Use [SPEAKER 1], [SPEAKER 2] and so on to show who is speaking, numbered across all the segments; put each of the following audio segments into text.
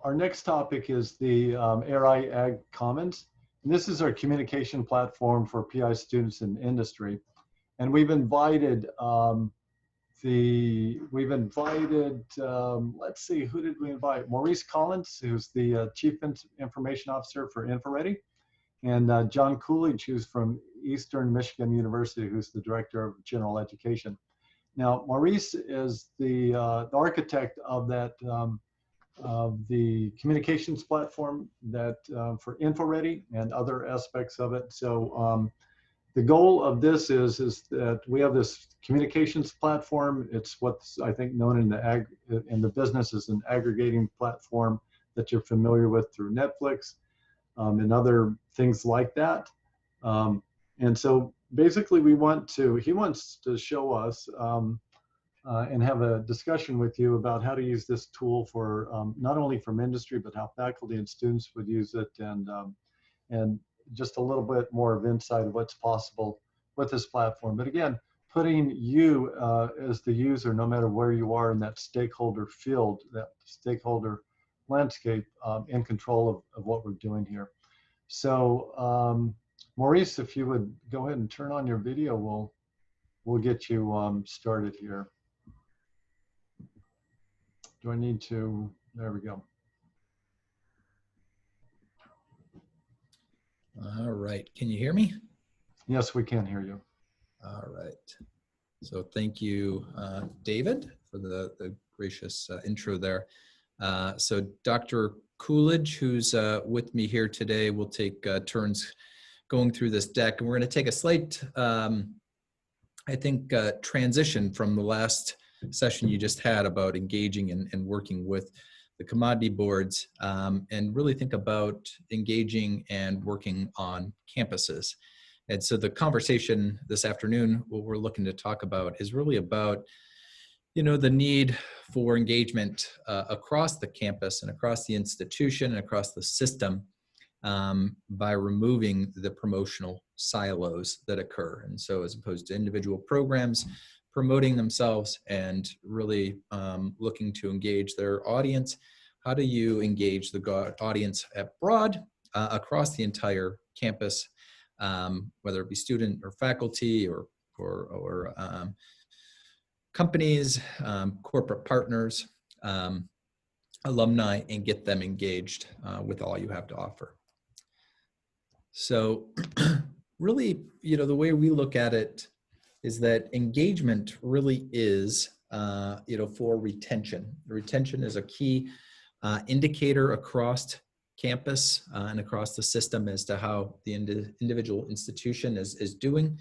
[SPEAKER 1] our next topic is the ARI Ag Commons. And this is our communication platform for PI students in industry. And we've invited, let's see, who did we invite? Maurice Collins, who's the Chief Information Officer for InfoReady, and John Coolidge, who's from Eastern Michigan University, who's the Director of General Education. Now, Maurice is the architect of that, of the communications platform that for InfoReady and other aspects of it. So the goal of this is that we have this communications platform. It's what's, I think, known in the business as an aggregating platform that you're familiar with through Netflix and other things like that. And so basically he wants to show us and have a discussion with you about how to use this tool for not only from industry, but how faculty and students would use it, and just a little bit more of insight of what's possible with this platform. But again, putting you as the user, no matter where you are in that stakeholder field, that stakeholder landscape, in control of what we're doing here. So Maurice, if you would go ahead and turn on your video, we'll get you started here. Do I need to? There we go.
[SPEAKER 2] All right. Can you hear me?
[SPEAKER 1] Yes, we can hear you.
[SPEAKER 2] All right. So thank you, David, for the gracious intro there. So Dr. Coolidge, who's with me here today, will take turns going through this deck. And we're going to take a slight, I think, transition from the last session you just had about engaging and working with the commodity boards, and really think about engaging and working on campuses. And so the conversation this afternoon, what we're looking to talk about is really about, the need for engagement across the campus and across the institution and across the system by removing the promotional silos that occur. And so as opposed to individual programs promoting themselves and really looking to engage their audience, how do you engage the audience at broad across the entire campus, whether it be student or faculty or companies, corporate partners, alumni, and get them engaged with all you have to offer. So really, the way we look at it is that engagement really is, for retention. Retention is a key indicator across campus and across the system as to how the individual institution is doing.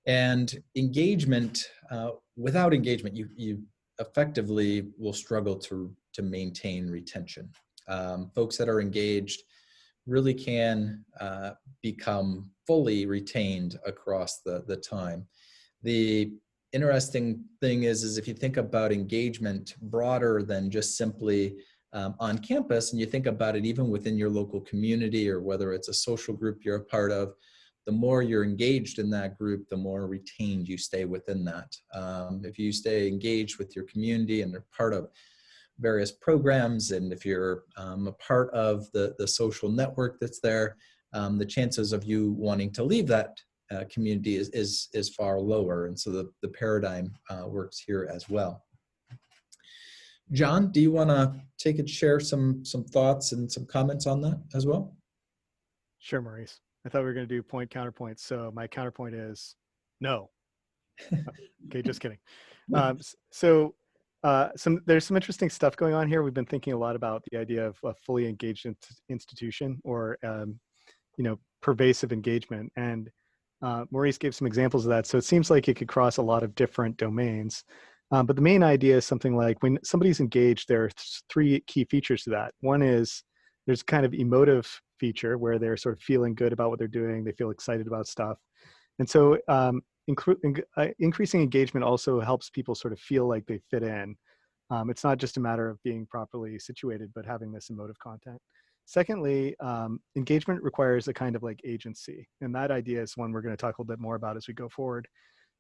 [SPEAKER 2] And engagement, without engagement, you effectively will struggle to maintain retention. Folks that are engaged really can become fully retained across the time. The interesting thing is if you think about engagement broader than just simply on campus, and you think about it even within your local community, or whether it's a social group you're a part of, the more you're engaged in that group, the more retained you stay within that. If you stay engaged with your community and are part of various programs, and if you're a part of the social network that's there, the chances of you wanting to leave that community is far lower. And so the paradigm works here as well. John, do you want to take and share some thoughts and some comments on that as well?
[SPEAKER 3] Sure, Maurice. I thought we were going to do point counterpoint. So my counterpoint is no. Okay, just kidding. There's some interesting stuff going on here. We've been thinking a lot about the idea of a fully engaged institution, or pervasive engagement. And Maurice gave some examples of that. So it seems like it could cross a lot of different domains. But the main idea is something like when somebody's engaged, there are three key features to that. One is there's kind of emotive feature where they're sort of feeling good about what they're doing. They feel excited about stuff. And so increasing engagement also helps people sort of feel like they fit in. It's not just a matter of being properly situated, but having this emotive content. Secondly, engagement requires a kind of like agency. And that idea is one we're going to talk a little bit more about as we go forward.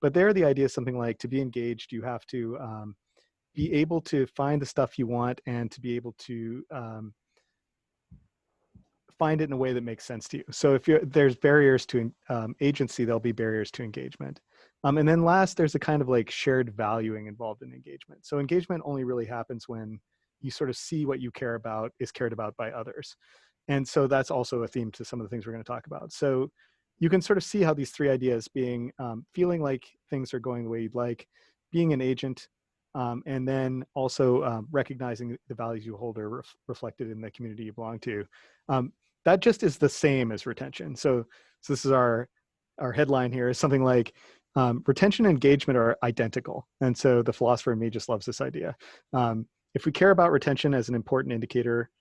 [SPEAKER 3] But there, the idea is something like, to be engaged, you have to be able to find the stuff you want and to be able to find it in a way that makes sense to you. So if there's barriers to agency, there'll be barriers to engagement. And then last, there's a kind of like shared valuing involved in engagement. So engagement only really happens when you sort of see what you care about is cared about by others. And so that's also a theme to some of the things we're going to talk about. So you can sort of see how these three ideas, being feeling like things are going the way you'd like, being an agent, and then also recognizing the values you hold are reflected in the community you belong to. That just is the same as retention. So this is our headline here is something like retention and engagement are identical. And so the philosopher in me just loves this idea. If we care about retention as an important indicator,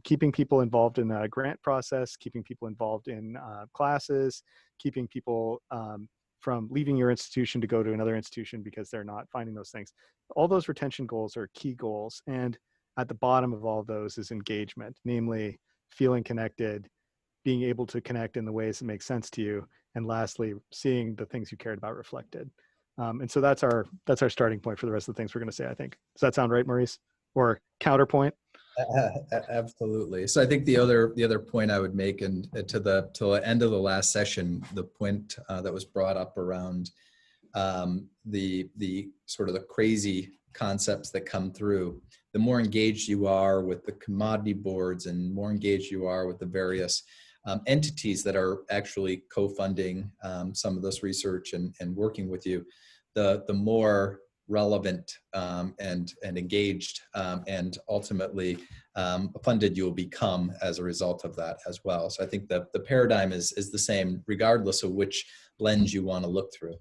[SPEAKER 3] keeping people involved in a grant process, keeping people involved in classes, keeping people from leaving your institution to go to another institution because they're not finding those things. All those retention goals are key goals. And at the bottom of all of those is engagement, namely feeling connected, being able to connect in the ways that make sense to you, and lastly, seeing the things you cared about reflected. And so that's our starting point for the rest of the things we're going to say, I think. Does that sound right, Maurice? Or counterpoint?
[SPEAKER 2] Absolutely. So I think the other point I would make, and to the end of the last session, the point that was brought up around the sort of the crazy concepts that come through. The more engaged you are with the commodity boards, and more engaged you are with the various entities that are actually co-funding some of this research and working with you, the more relevant and engaged and ultimately funded you'll become as a result of that as well. So I think that the paradigm is the same regardless of which lens you want to look through.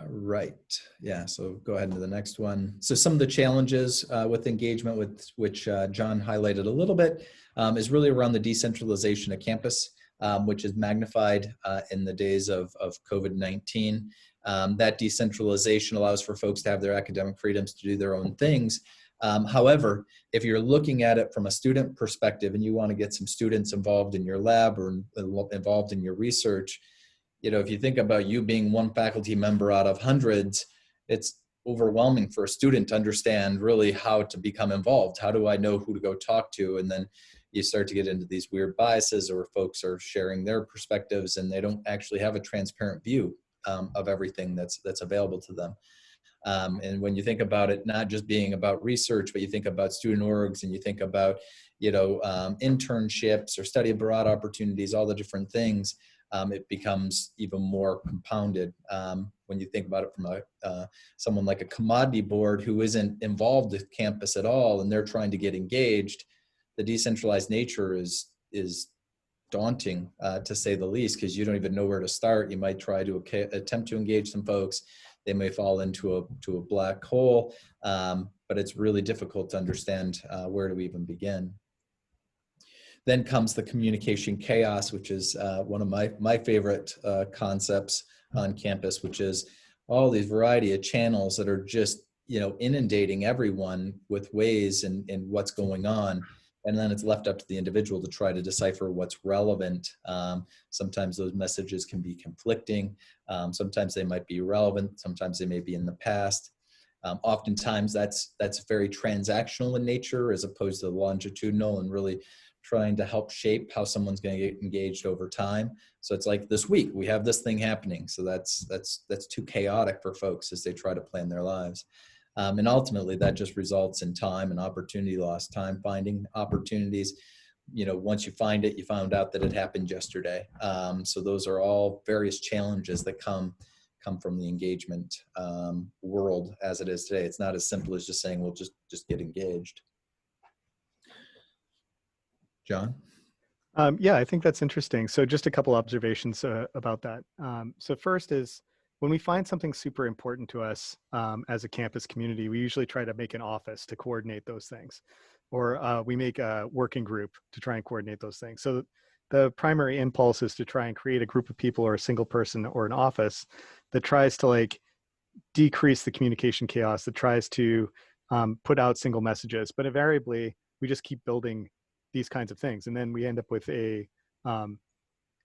[SPEAKER 2] Right. Yeah. So go ahead to the next one. So some of the challenges with engagement, with which John highlighted a little bit, is really around the decentralization of campus, which is magnified in the days of COVID-19. That decentralization allows for folks to have their academic freedoms to do their own things. However, if you're looking at it from a student perspective and you want to get some students involved in your lab or involved in your research, if you think about you being one faculty member out of hundreds, it's overwhelming for a student to understand really how to become involved. How do I know who to go talk to? And then you start to get into these weird biases, or folks are sharing their perspectives and they don't actually have a transparent view of everything that's available to them. And when you think about it, not just being about research, but you think about student orgs and you think about, internships or study abroad opportunities, all the different things, it becomes even more compounded when you think about it from someone like a commodity board who isn't involved with campus at all, and they're trying to get engaged. The decentralized nature is daunting, to say the least, because you don't even know where to start. You might try to attempt to engage some folks. They may fall into a black hole, but it's really difficult to understand where to even begin. Then comes the communication chaos, which is one of my favorite concepts on campus, which is all these variety of channels that are just inundating everyone with ways and what's going on. And then it's left up to the individual to try to decipher what's relevant. Sometimes those messages can be conflicting. Sometimes they might be relevant. Sometimes they may be in the past. Oftentimes that's very transactional in nature as opposed to longitudinal, and really trying to help shape how someone's going to get engaged over time. So it's like this week we have this thing happening. So that's too chaotic for folks as they try to plan their lives. And ultimately that just results in time and opportunity loss, time finding opportunities. Once you find it, you found out that it happened yesterday. So those are all various challenges that come from the engagement world as it is today. It's not as simple as just saying, well, just get engaged. John?
[SPEAKER 3] Yeah, I think that's interesting. So just a couple observations about that. So first is, when we find something super important to us as a campus community, we usually try to make an office to coordinate those things, or we make a working group to try and coordinate those things. So the primary impulse is to try and create a group of people or a single person or an office that tries to decrease the communication chaos, that tries to put out single messages. But invariably, we just keep building these kinds of things. And then we end up with a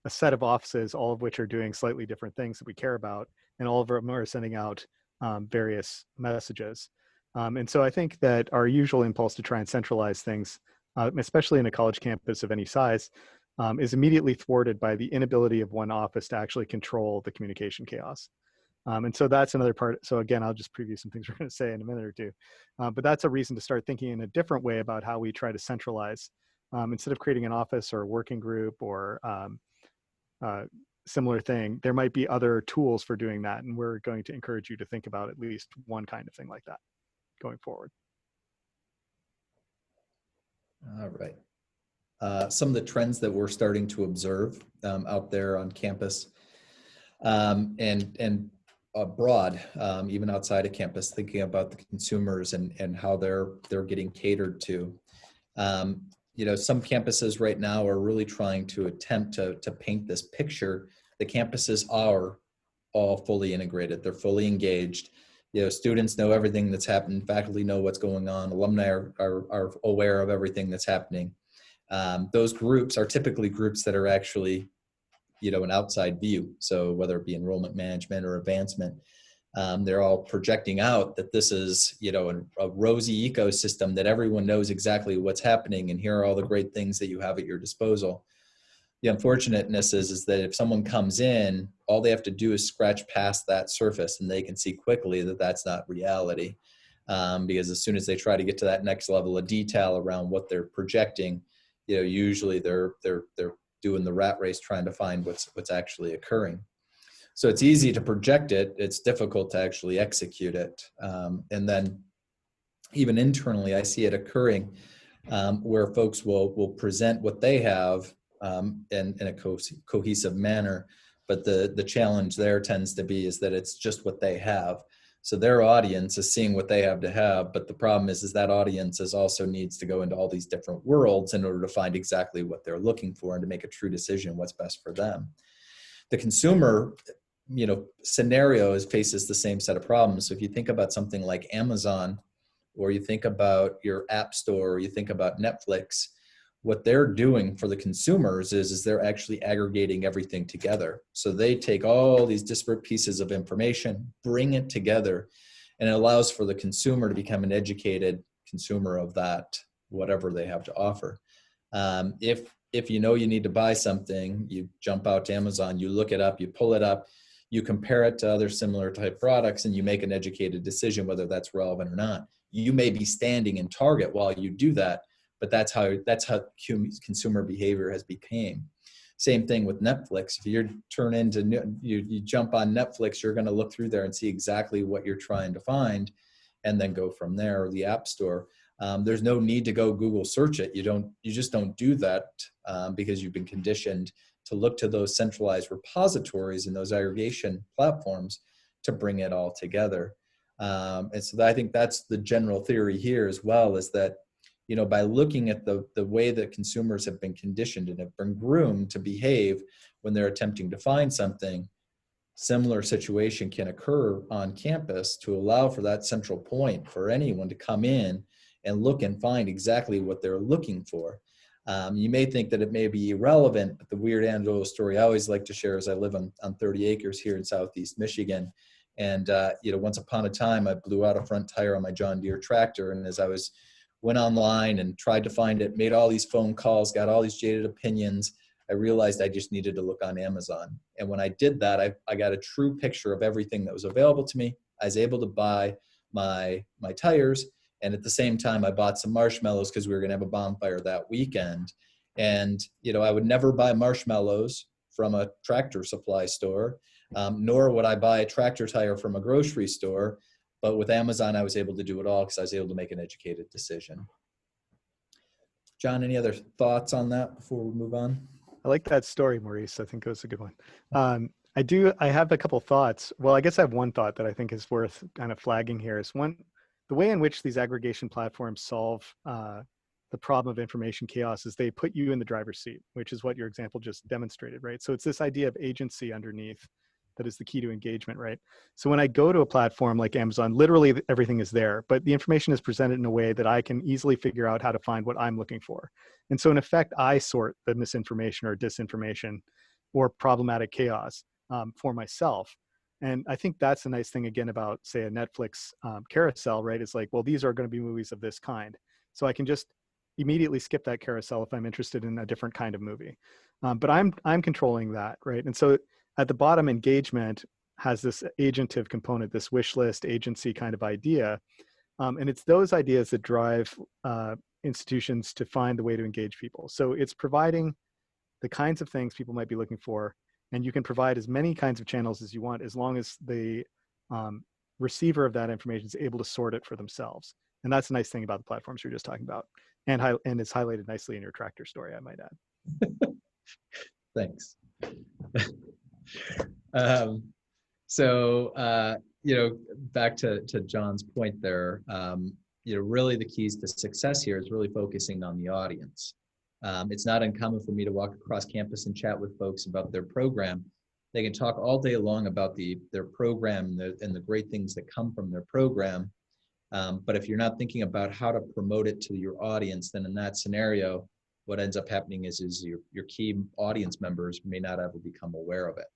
[SPEAKER 3] set of offices, all of which are doing slightly different things that we care about. And all of them are sending out various messages. And so I think that our usual impulse to try and centralize things, especially in a college campus of any size, is immediately thwarted by the inability of one office to actually control the communication chaos. And so that's another part. So again, I'll just preview some things we're going to say in a minute or two. But that's a reason to start thinking in a different way about how we try to centralize. Instead of creating an office or a working group or similar thing, there might be other tools for doing that. And we're going to encourage you to think about at least one kind of thing like that going forward.
[SPEAKER 2] All right. Some of the trends that we're starting to observe out there on campus and abroad, even outside of campus, thinking about the consumers and how they're getting catered to. Some campuses right now are really trying to attempt to paint this picture. The campuses are all fully integrated. They're fully engaged. Students know everything that's happening. Faculty know what's going on. Alumni are aware of everything that's happening. Those groups are typically groups that are actually, an outside view. So whether it be enrollment management or advancement, they're all projecting out that this is, a rosy ecosystem that everyone knows exactly what's happening. And here are all the great things that you have at your disposal. The unfortunateness is that if someone comes in, all they have to do is scratch past that surface and they can see quickly that that's not reality. Because as soon as they try to get to that next level of detail around what they're projecting, usually they're doing the rat race trying to find what's actually occurring. So it's easy to project it. It's difficult to actually execute it. And then even internally, I see it occurring where folks will present what they have in a cohesive manner. But the challenge there tends to be is that it's just what they have. So their audience is seeing what they have to have. But the problem is that audience also needs to go into all these different worlds in order to find exactly what they're looking for and to make a true decision what's best for them. The consumer scenario faces the same set of problems. So if you think about something like Amazon, or you think about your app store, or you think about Netflix, what they're doing for the consumers is they're actually aggregating everything together. So they take all these disparate pieces of information, bring it together, and it allows for the consumer to become an educated consumer of that, whatever they have to offer. If you need to buy something, you jump out to Amazon, you look it up, you pull it up, you compare it to other similar type products, and you make an educated decision whether that's relevant or not. You may be standing in Target while you do that, but that's how consumer behavior has become. Same thing with Netflix. If you jump on Netflix, you're going to look through there and see exactly what you're trying to find, and then go from there. Or the App Store. There's no need to go Google search it. You just don't do that because you've been conditioned to look to those centralized repositories and those aggregation platforms to bring it all together. And so I think that's the general theory here as well, is that, by looking at the way that consumers have been conditioned and have been groomed to behave when they're attempting to find something, similar situation can occur on campus to allow for that central point for anyone to come in and look and find exactly what they're looking for. You may think that it may be irrelevant, but the weird anecdotal story I always like to share is I live on 30 acres here in Southeast Michigan. And, once upon a time, I blew out a front tire on my John Deere tractor. And as I went online and tried to find it, made all these phone calls, got all these jaded opinions, I realized I just needed to look on Amazon. And when I did that, I got a true picture of everything that was available to me. I was able to buy my tires. And at the same time, I bought some marshmallows because we were going to have a bonfire that weekend. And, I would never buy marshmallows from a tractor supply store, nor would I buy a tractor tire from a grocery store. But with Amazon, I was able to do it all because I was able to make an educated decision. John, any other thoughts on that before we move on?
[SPEAKER 3] I like that story, Maurice. I think it was a good one. I have a couple thoughts. Well, I guess I have one thought that I think is worth kind of flagging here is the way in which these aggregation platforms solve the problem of information chaos is they put you in the driver's seat, which is what your example just demonstrated, right? So it's this idea of agency underneath that is the key to engagement, right? So when I go to a platform like Amazon, literally everything is there, but the information is presented in a way that I can easily figure out how to find what I'm looking for. And so in effect, I sort the misinformation or disinformation or problematic chaos for myself. And I think that's a nice thing again about, say, a Netflix carousel, right? It's like, well, these are going to be movies of this kind. So I can just immediately skip that carousel if I'm interested in a different kind of movie. But I'm controlling that, right? And so at the bottom, engagement has this agentive component, this wish list agency kind of idea. And it's those ideas that drive institutions to find the way to engage people. So it's providing the kinds of things people might be looking for, and you can provide as many kinds of channels as you want, as long as the receiver of that information is able to sort it for themselves. And that's the nice thing about the platforms you're just talking about. And it's highlighted nicely in your tractor story, I might add.
[SPEAKER 2] Thanks. So, back to John's point there, really the keys to success here is really focusing on the audience. It's not uncommon for me to walk across campus and chat with folks about their program. They can talk all day long about their program and the great things that come from their program. But if you're not thinking about how to promote it to your audience, then in that scenario, what ends up happening is your key audience members may not ever become aware of it.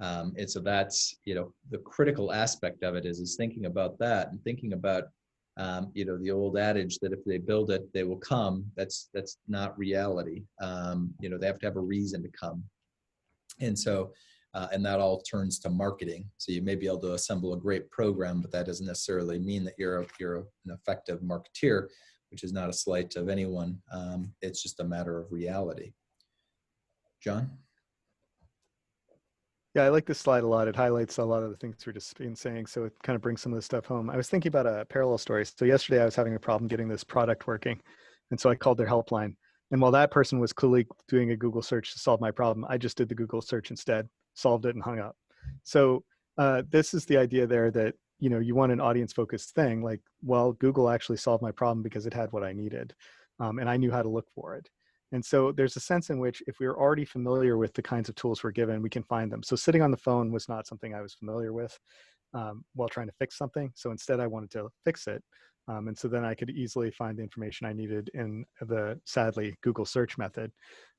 [SPEAKER 2] And so that's, the critical aspect of it is thinking about that and thinking about, the old adage that if they build it, they will come. That's not reality. They have to have a reason to come. And so, and that all turns to marketing. So you may be able to assemble a great program, but that doesn't necessarily mean that you're an effective marketeer, which is not a slight of anyone. It's just a matter of reality. John?
[SPEAKER 3] Yeah, I like this slide a lot. It highlights a lot of the things we're just been saying. So it kind of brings some of this stuff home. I was thinking about a parallel story. So yesterday I was having a problem getting this product working. And so I called their helpline. And while that person was clearly doing a Google search to solve my problem, I just did the Google search instead, solved it and hung up. So this is the idea there that, you want an audience focused thing. Like, well, Google actually solved my problem because it had what I needed. And I knew how to look for it. And so there's a sense in which if we're already familiar with the kinds of tools we're given, we can find them. So sitting on the phone was not something I was familiar with while trying to fix something. So instead I wanted to fix it. And so then I could easily find the information I needed in the, sadly, Google search method.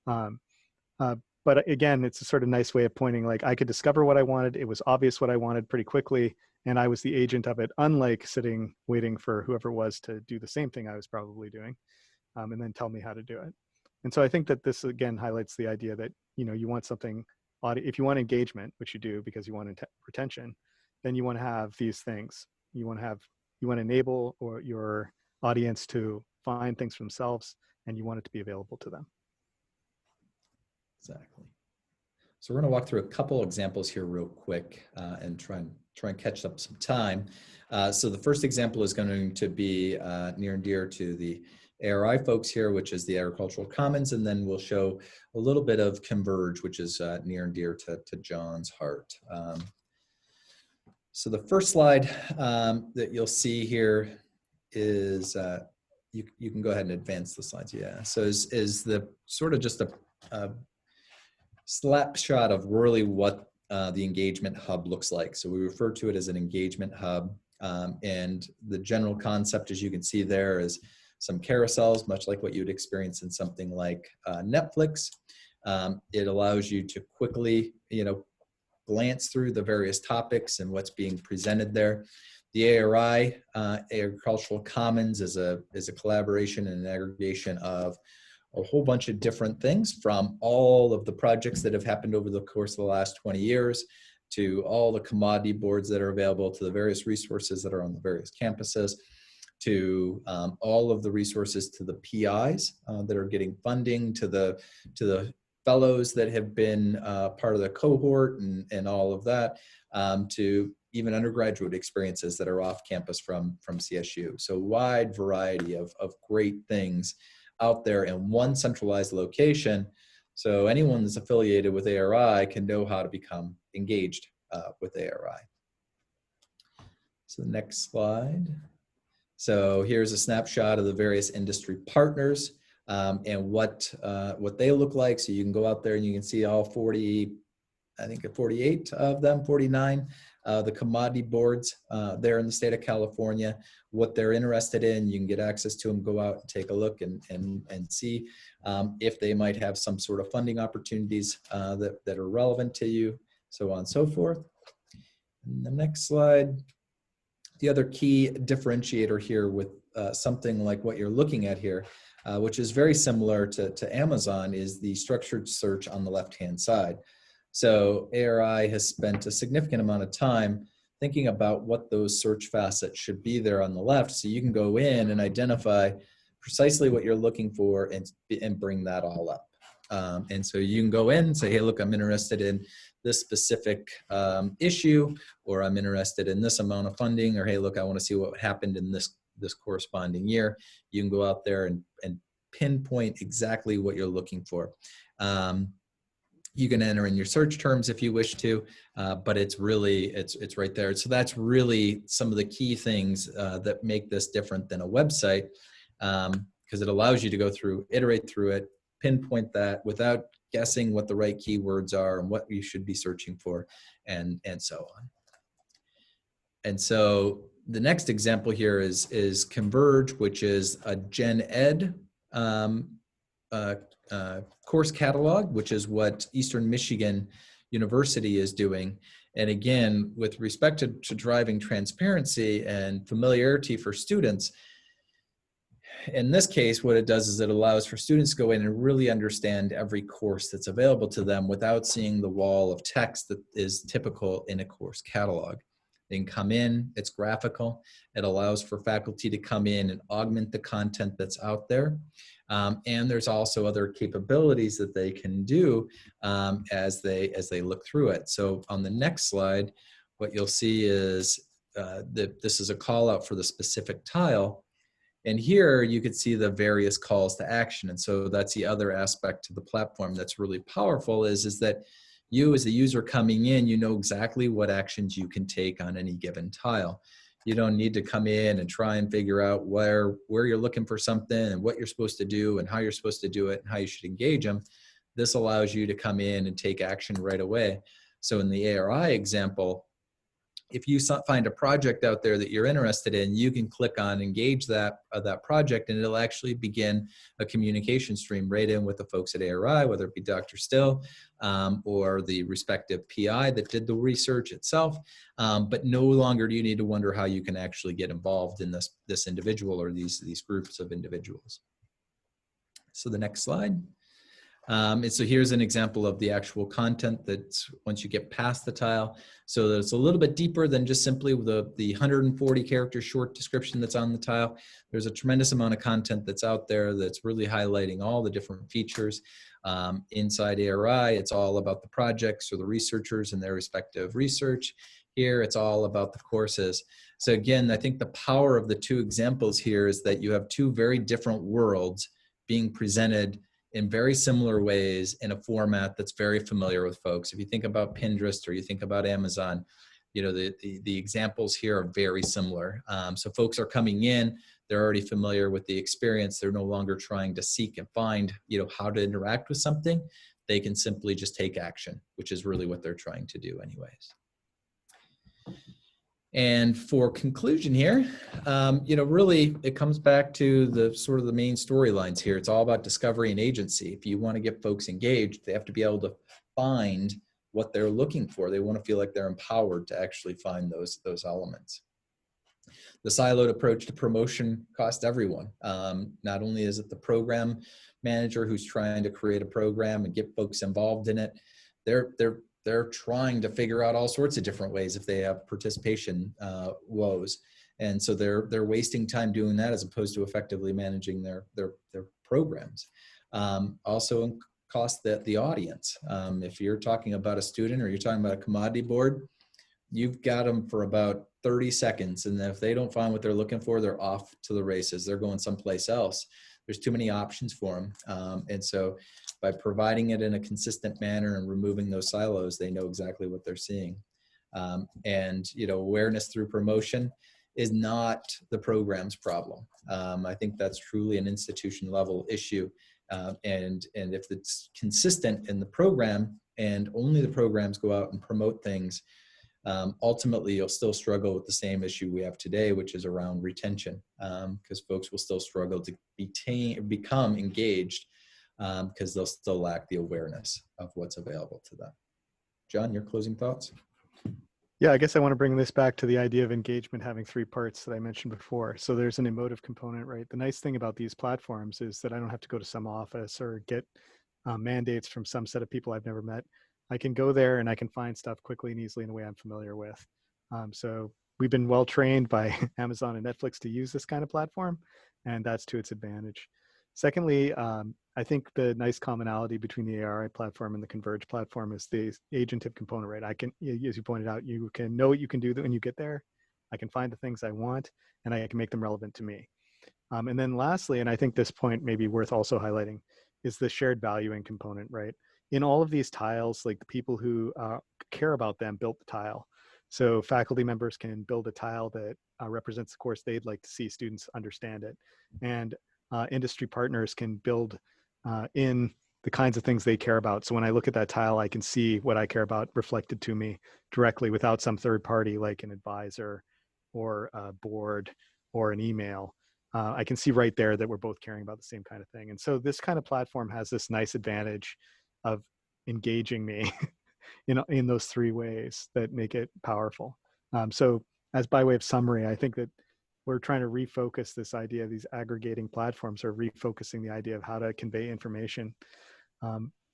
[SPEAKER 3] But again, it's a sort of nice way of pointing, like I could discover what I wanted. It was obvious what I wanted pretty quickly. And I was the agent of it, unlike sitting waiting for whoever it was to do the same thing I was probably doing and then tell me how to do it. And so I think that this again highlights the idea that, you want something, if you want engagement, which you do because you want retention, then you want to have these things. You want to enable your audience to find things for themselves, and you want it to be available to them.
[SPEAKER 2] Exactly. So we're going to walk through a couple examples here real quick and try and catch up some time. So the first example is going to be near and dear to the ARI folks here, which is the Agricultural Commons, and then we'll show a little bit of Converge, which is near and dear to John's heart. So the first slide that you'll see here is, you can go ahead and advance the slides, yeah. So is the sort of just a snapshot of really what the engagement hub looks like. So we refer to it as an engagement hub, and the general concept, as you can see there, is some carousels, much like what you'd experience in something like Netflix. It allows you to quickly, glance through the various topics and what's being presented there. The ARI, Agricultural Commons, is a collaboration and an aggregation of a whole bunch of different things, from all of the projects that have happened over the course of the last 20 years to all the commodity boards that are available, to the various resources that are on the various campuses, to all of the resources to the PIs that are getting funding, to the fellows that have been part of the cohort and all of that, to even undergraduate experiences that are off campus from CSU. So wide variety of great things out there in one centralized location. So anyone that's affiliated with ARI can know how to become engaged with ARI. So the next slide. So here's a snapshot of the various industry partners and what they look like. So you can go out there and you can see all 40, I think 48 of them, 49, the commodity boards there in the state of California, what they're interested in. You can get access to them, go out and take a look and see if they might have some sort of funding opportunities that are relevant to you, so on and so forth. And the next slide, the other key differentiator here with something like what you're looking at here, which is very similar to Amazon, is the structured search on the left-hand side. So ARI has spent a significant amount of time thinking about what those search facets should be there on the left, so you can go in and identify precisely what you're looking for and bring that all up. And so you can go in and say, hey, look, I'm interested in this specific issue, or I'm interested in this amount of funding, or hey, look, I want to see what happened in this corresponding year. You can go out there and pinpoint exactly what you're looking for. You can enter in your search terms if you wish to, but it's really, it's right there. So that's really some of the key things that make this different than a website, because it allows you to go through, iterate through it, pinpoint that without guessing what the right keywords are and what you should be searching for, and so on. And so the next example here is Converge, which is a Gen Ed course catalog, which is what Eastern Michigan University is doing. And again, with respect to driving transparency and familiarity for students, in this case, what it does is it allows for students to go in and really understand every course that's available to them without seeing the wall of text that is typical in a course catalog. They can come in, it's graphical. It allows for faculty to come in and augment the content that's out there. And there's also other capabilities that they can do as they look through it. So on the next slide, what you'll see is that this is a call out for the specific tile. And here you could see the various calls to action. And so that's the other aspect to the platform that's really powerful is that you as the user coming in, you know exactly what actions you can take on any given tile. You don't need to come in and try and figure out where you're looking for something and what you're supposed to do and how you're supposed to do it and how you should engage them. This allows you to come in and take action right away. So in the ARI example, if you find a project out there that you're interested in, you can click on engage that project, and it'll actually begin a communication stream right in with the folks at ARI, whether it be Dr. Still or the respective PI that did the research itself. But no longer do you need to wonder how you can actually get involved in this individual or these groups of individuals. So the next slide. And so here's an example of the actual content that's once you get past the tile. So it's a little bit deeper than just simply the 140 character short description that's on the tile. There's a tremendous amount of content that's out there that's really highlighting all the different features. Inside ARI, it's all about the projects or the researchers and their respective research. Here, it's all about the courses. So again, I think the power of the two examples here is that you have two very different worlds being presented in very similar ways in a format that's very familiar with folks. If you think about Pinterest or you think about Amazon, you know, the examples here are very similar. So folks are coming in, they're already familiar with the experience. They're no longer trying to seek and find, you know, how to interact with something. They can simply just take action, which is really what they're trying to do anyways. And for conclusion here, you know, really it comes back to the sort of the main storylines here. It's all about discovery and agency. If you want to get folks engaged, they have to be able to find what they're looking for. They want to feel like they're empowered to actually find those elements. The siloed approach to promotion costs everyone. Not only is it the program manager who's trying to create a program and get folks involved in it, they're trying to figure out all sorts of different ways if they have participation woes. And so they're wasting time doing that as opposed to effectively managing their programs. Also cost the audience. If you're talking about a student or you're talking about a commodity board, you've got them for about 30 seconds. And if they don't find what they're looking for, they're off to the races. They're going someplace else. There's too many options for them. And so by providing it in a consistent manner and removing those silos, they know exactly what they're seeing. And, you know, awareness through promotion is not the program's problem. I think that's truly an institution level issue. And if it's consistent in the program and only the programs go out and promote things, ultimately you'll still struggle with the same issue we have today, which is around retention, because folks will still struggle to become engaged because they'll still lack the awareness of what's available to them. John, your closing thoughts?
[SPEAKER 3] Yeah, I guess I want to bring this back to the idea of engagement having three parts that I mentioned before. So there's an emotive component, right? The nice thing about these platforms is that I don't have to go to some office or get mandates from some set of people I've never met. I can go there and I can find stuff quickly and easily in a way I'm familiar with. So we've been well trained by Amazon and Netflix to use this kind of platform, and that's to its advantage. Secondly, I think the nice commonality between the ARI platform and the Converge platform is the agentive component, right? I can, as you pointed out, you can know what you can do when you get there. I can find the things I want, and I can make them relevant to me. And then lastly, and I think this point may be worth also highlighting, is the shared valuing component, right? In all of these tiles, like the people who care about them built the tile. So faculty members can build a tile that represents the course they'd like to see students understand it. And industry partners can build in the kinds of things they care about. So when I look at that tile, I can see what I care about reflected to me directly without some third party like an advisor or a board or an email. I can see right there that we're both caring about the same kind of thing. And so this kind of platform has this nice advantage of engaging me in those three ways that make it powerful. So as by way of summary, I think that we're trying to refocus this idea of these aggregating platforms, or refocusing the idea of how to convey information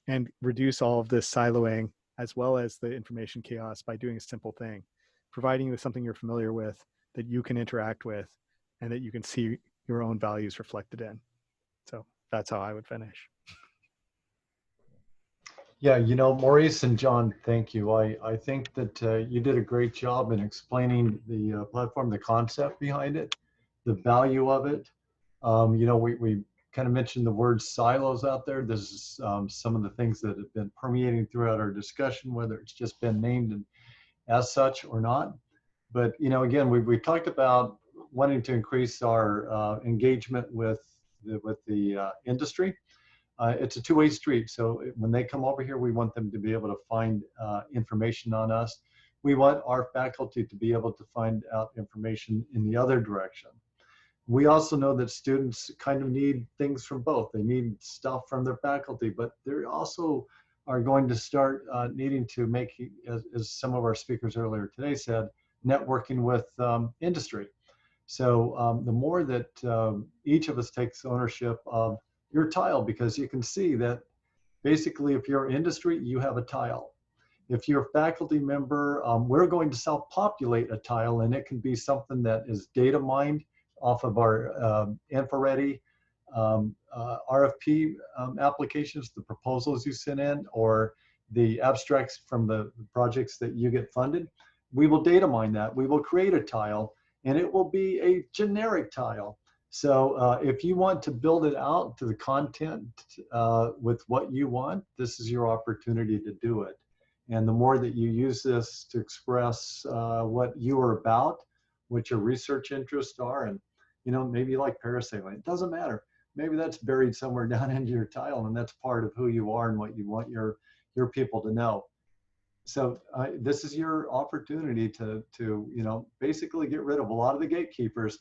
[SPEAKER 3] and reduce all of this siloing as well as the information chaos by doing a simple thing, providing you with something you're familiar with that you can interact with and that you can see your own values reflected in. So that's how I would finish.
[SPEAKER 1] Yeah, Maurice and John, thank you. I think that you did a great job in explaining the platform, the concept behind it, the value of it. We kind of mentioned the word silos out there. This is some of the things that have been permeating throughout our discussion, whether it's just been named as such or not. But, again, we talked about wanting to increase our engagement with the industry. It's a two-way street. So when they come over here, we want them to be able to find information on us. We want our faculty to be able to find out information in the other direction. We also know that students kind of need things from both. They need stuff from their faculty, but they also are going to start needing to make, as some of our speakers earlier today said, networking with industry. So the more that each of us takes ownership of your tile, because you can see that basically if you're industry, you have a tile. If you're a faculty member, we're going to self-populate a tile, and it can be something that is data mined off of our InfoReady RFP applications, the proposals you send in, or the abstracts from the projects that you get funded. We will data mine that. We will create a tile, and it will be a generic tile. So if you want to build it out to the content with what you want, this is your opportunity to do it. And the more that you use this to express what you are about, what your research interests are, and maybe you like parasailing, it doesn't matter. Maybe that's buried somewhere down into your tile, and that's part of who you are and what you want your people to know. So this is your opportunity to basically get rid of a lot of the gatekeepers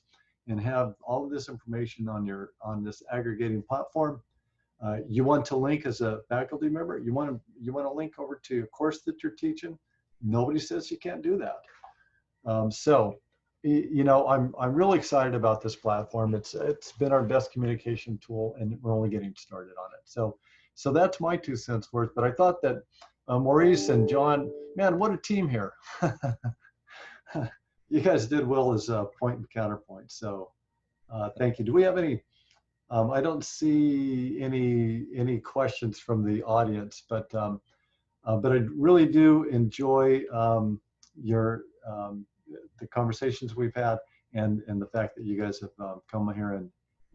[SPEAKER 1] and have all of this information on this aggregating platform. You want to link as a faculty member. You want to link over to a course that you're teaching. Nobody says you can't do that. I'm really excited about this platform. It's been our best communication tool, and we're only getting started on it. So that's my 2 cents worth. But I thought that Maurice and John, man, what a team here. You guys did well as a point and counterpoint. So thank you. Do we have any? I don't see any questions from the audience, but I really do enjoy the conversations we've had, and the fact that you guys have come here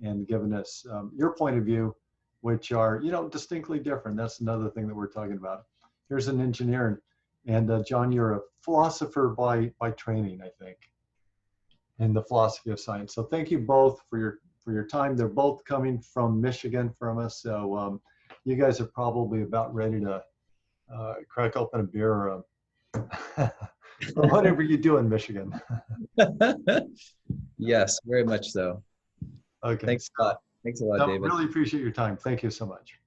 [SPEAKER 1] and given us your point of view, which are distinctly different. That's another thing that we're talking about. Here's an engineer, and John, you're a philosopher by training, I think, in the philosophy of science. So thank you both for your time. They're both coming from Michigan from us, so you guys are probably about ready to crack open a beer or whatever you do in Michigan.
[SPEAKER 2] Yes, very much so.
[SPEAKER 1] Okay.
[SPEAKER 2] Thanks a lot. Thanks a lot,
[SPEAKER 1] No,
[SPEAKER 2] David.
[SPEAKER 1] really appreciate your time. Thank you so much.